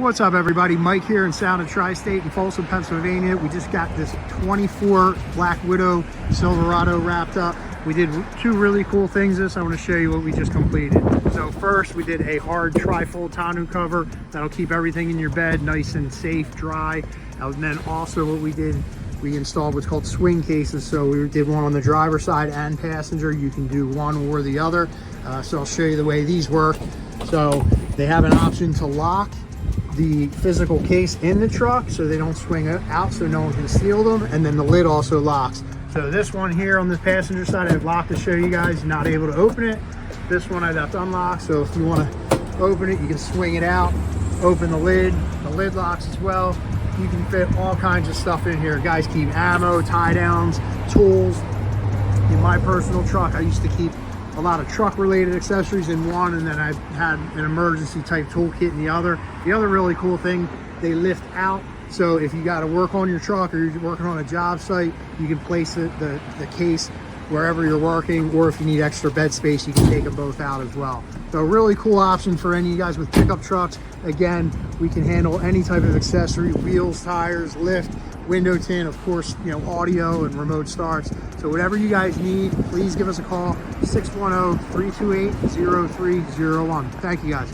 What's up, everybody? Mike here in Soundoftristate in Folsom, Pennsylvania. We just got this 24 Black Widow Silverado wrapped up. We did two really cool things. I want to show you what we just completed. So first, we did a hard tri-fold tonneau cover that'll keep everything in your bed nice and safe, dry. And then also what we did, we installed what's called swing cases. So we did one on the driver's side and passenger. You can do one or the other. So I'll show you the way these work. So they have an option to lock the physical case in the truck so they don't swing out so no one can steal them, and then the lid also locks. So this one here on the passenger side I have locked to show you guys, not able to open it. This one I left unlocked, so if you want to open it you can swing it out, open the lid locks as well. You can fit all kinds of stuff in here. Guys keep ammo, tie downs, tools. In my personal truck I used to keep a lot of truck related accessories in one, and then I had an emergency type toolkit in the other. The other really cool thing, they lift out, so if you got to work on your truck or you're working on a job site, you can place the case wherever you're working, or if you need extra bed space you can take them both out as well. So a really cool option for any of you guys with pickup trucks. Again, we can handle any type of accessory: wheels, tires, lift, window tint, of course, you know, audio and remote starts. So whatever you guys need, please give us a call, 610-328-0301. Thank you guys.